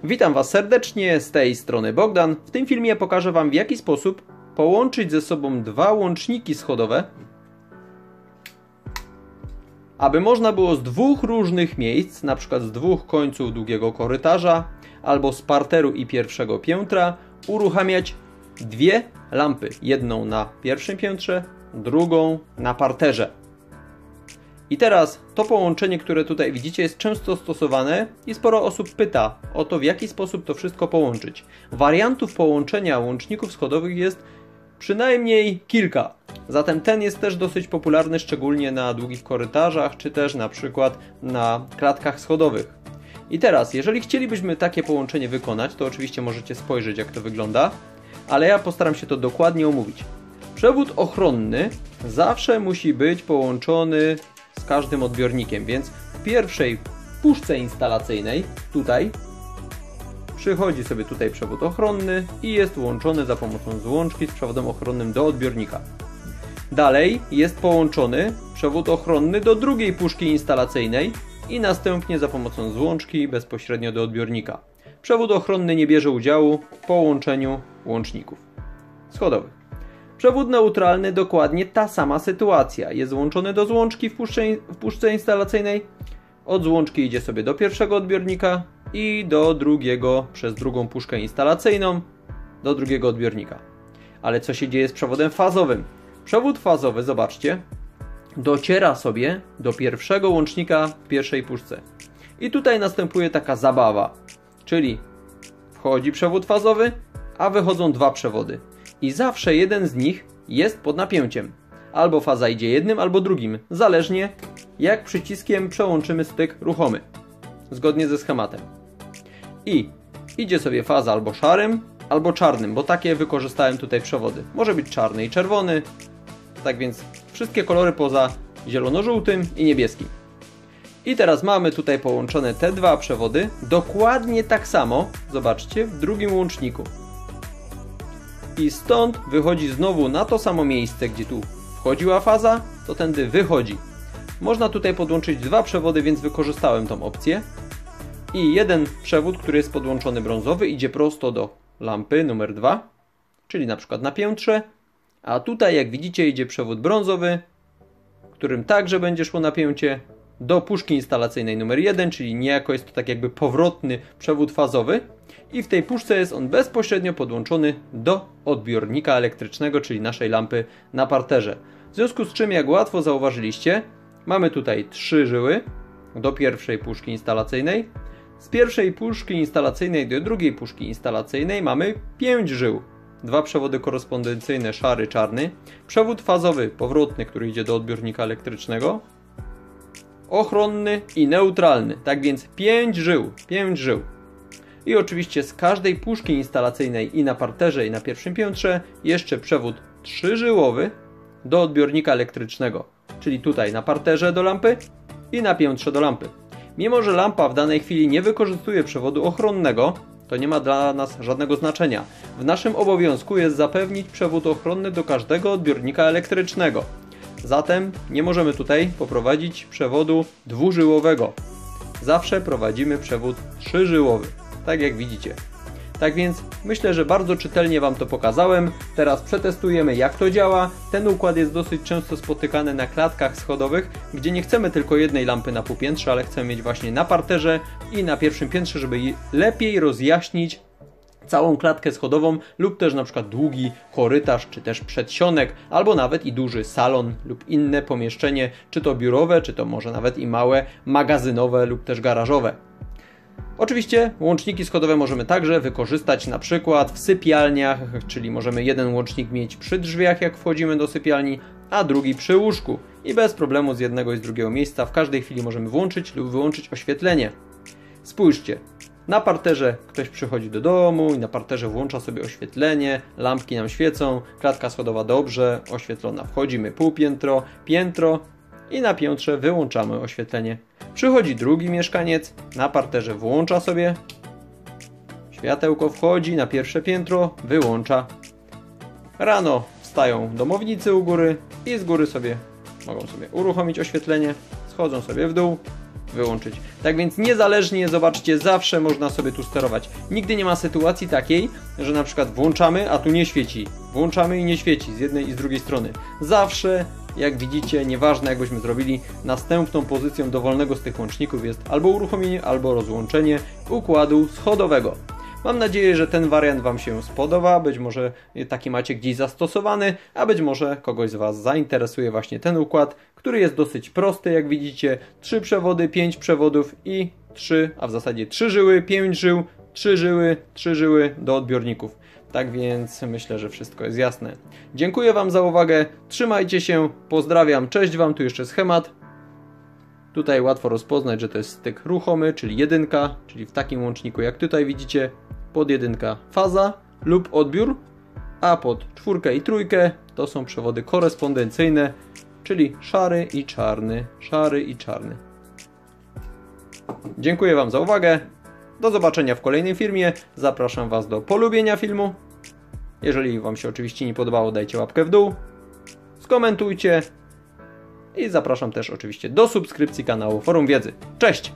Witam Was serdecznie, z tej strony Bogdan. W tym filmie pokażę Wam, w jaki sposób połączyć ze sobą dwa łączniki schodowe, aby można było z dwóch różnych miejsc, na przykład z dwóch końców długiego korytarza albo z parteru i pierwszego piętra, uruchamiać dwie lampy. Jedną na pierwszym piętrze, drugą na parterze. I teraz to połączenie, które tutaj widzicie, jest często stosowane i sporo osób pyta o to, w jaki sposób to wszystko połączyć. Wariantów połączenia łączników schodowych jest przynajmniej kilka. Zatem ten jest też dosyć popularny, szczególnie na długich korytarzach, czy też na przykład na klatkach schodowych. I teraz, jeżeli chcielibyśmy takie połączenie wykonać, to oczywiście możecie spojrzeć, jak to wygląda, ale ja postaram się to dokładnie omówić. Przewód ochronny zawsze musi być połączony z każdym odbiornikiem, więc w pierwszej puszce instalacyjnej tutaj przychodzi sobie tutaj przewód ochronny i jest łączony za pomocą złączki z przewodem ochronnym do odbiornika. Dalej jest połączony przewód ochronny do drugiej puszki instalacyjnej i następnie za pomocą złączki bezpośrednio do odbiornika. Przewód ochronny nie bierze udziału w połączeniu łączników schodowych. Przewód neutralny dokładnie ta sama sytuacja. Jest włączony do złączki w puszce instalacyjnej. Od złączki idzie sobie do pierwszego odbiornika i do drugiego, przez drugą puszkę instalacyjną, do drugiego odbiornika. Ale co się dzieje z przewodem fazowym? Przewód fazowy, zobaczcie, dociera sobie do pierwszego łącznika w pierwszej puszce. I tutaj następuje taka zabawa, czyli wchodzi przewód fazowy, a wychodzą dwa przewody. I zawsze jeden z nich jest pod napięciem. Albo faza idzie jednym, albo drugim. Zależnie jak przyciskiem przełączymy styk ruchomy. Zgodnie ze schematem. I idzie sobie faza albo szarym, albo czarnym, bo takie wykorzystałem tutaj przewody. Może być czarny i czerwony. Tak więc wszystkie kolory poza zielono-żółtym i niebieskim. I teraz mamy tutaj połączone te dwa przewody. Dokładnie tak samo, zobaczcie, w drugim łączniku. I stąd wychodzi znowu na to samo miejsce, gdzie tu wchodziła faza, to tędy wychodzi. Można tutaj podłączyć dwa przewody, więc wykorzystałem tą opcję. I jeden przewód, który jest podłączony brązowy, idzie prosto do lampy numer 2, czyli na przykład na piętrze. A tutaj, jak widzicie, idzie przewód brązowy, którym także będzie szło napięcie do puszki instalacyjnej numer 1, czyli niejako jest to tak jakby powrotny przewód fazowy. I w tej puszce jest on bezpośrednio podłączony do odbiornika elektrycznego, czyli naszej lampy na parterze. W związku z czym, jak łatwo zauważyliście, mamy tutaj 3 żyły do pierwszej puszki instalacyjnej. Z pierwszej puszki instalacyjnej do drugiej puszki instalacyjnej mamy 5 żył. Dwa przewody korespondencyjne, szary, czarny. Przewód fazowy, powrotny, który idzie do odbiornika elektrycznego. Ochronny i neutralny. Tak więc 5 żył. 5 żył. I oczywiście z każdej puszki instalacyjnej i na parterze i na pierwszym piętrze jeszcze przewód 3-żyłowy do odbiornika elektrycznego. Czyli tutaj na parterze do lampy i na piętrze do lampy. Mimo że lampa w danej chwili nie wykorzystuje przewodu ochronnego, to nie ma dla nas żadnego znaczenia. W naszym obowiązku jest zapewnić przewód ochronny do każdego odbiornika elektrycznego. Zatem nie możemy tutaj poprowadzić przewodu dwużyłowego. Zawsze prowadzimy przewód 3-żyłowy. Tak jak widzicie. Tak więc myślę, że bardzo czytelnie Wam to pokazałem. Teraz przetestujemy, jak to działa. Ten układ jest dosyć często spotykany na klatkach schodowych, gdzie nie chcemy tylko jednej lampy na półpiętrze, ale chcemy mieć właśnie na parterze i na pierwszym piętrze, żeby lepiej rozjaśnić całą klatkę schodową lub też na przykład długi korytarz, czy też przedsionek, albo nawet i duży salon lub inne pomieszczenie, czy to biurowe, czy to może nawet i małe, magazynowe lub też garażowe. Oczywiście łączniki schodowe możemy także wykorzystać na przykład w sypialniach, czyli możemy jeden łącznik mieć przy drzwiach, jak wchodzimy do sypialni, a drugi przy łóżku. I bez problemu z jednego i z drugiego miejsca w każdej chwili możemy włączyć lub wyłączyć oświetlenie. Spójrzcie, na parterze ktoś przychodzi do domu i na parterze włącza sobie oświetlenie, lampki nam świecą, klatka schodowa dobrze oświetlona. Wchodzimy półpiętro, piętro i na piętrze wyłączamy oświetlenie. Przychodzi drugi mieszkaniec, na parterze włącza sobie, światełko wchodzi na pierwsze piętro, wyłącza. Rano wstają domownicy u góry i z góry mogą sobie uruchomić oświetlenie, schodzą sobie w dół wyłączyć. Tak więc niezależnie, zobaczcie, zawsze można sobie tu sterować. Nigdy nie ma sytuacji takiej, że na przykład włączamy, a tu nie świeci. Włączamy i nie świeci z jednej i z drugiej strony. Zawsze, jak widzicie, nieważne jak byśmy zrobili, następną pozycją dowolnego z tych łączników jest albo uruchomienie, albo rozłączenie układu schodowego. Mam nadzieję, że ten wariant Wam się spodoba, być może taki macie gdzieś zastosowany, a być może kogoś z Was zainteresuje właśnie ten układ, który jest dosyć prosty, jak widzicie, 3 przewody, 5 przewodów i 3, a w zasadzie 3 żyły, 5 żył, 3 żyły do odbiorników. Tak więc myślę, że wszystko jest jasne. Dziękuję Wam za uwagę, trzymajcie się, pozdrawiam, cześć Wam, tu jeszcze schemat. Tutaj łatwo rozpoznać, że to jest styk ruchomy, czyli 1, czyli w takim łączniku jak tutaj widzicie, pod 1 faza lub odbiór, a pod 4 i 3 to są przewody korespondencyjne, czyli szary i czarny, szary i czarny. Dziękuję Wam za uwagę, do zobaczenia w kolejnym filmie, zapraszam Was do polubienia filmu, jeżeli Wam się oczywiście nie podobało, dajcie łapkę w dół, skomentujcie i zapraszam też oczywiście do subskrypcji kanału Forum Wiedzy. Cześć!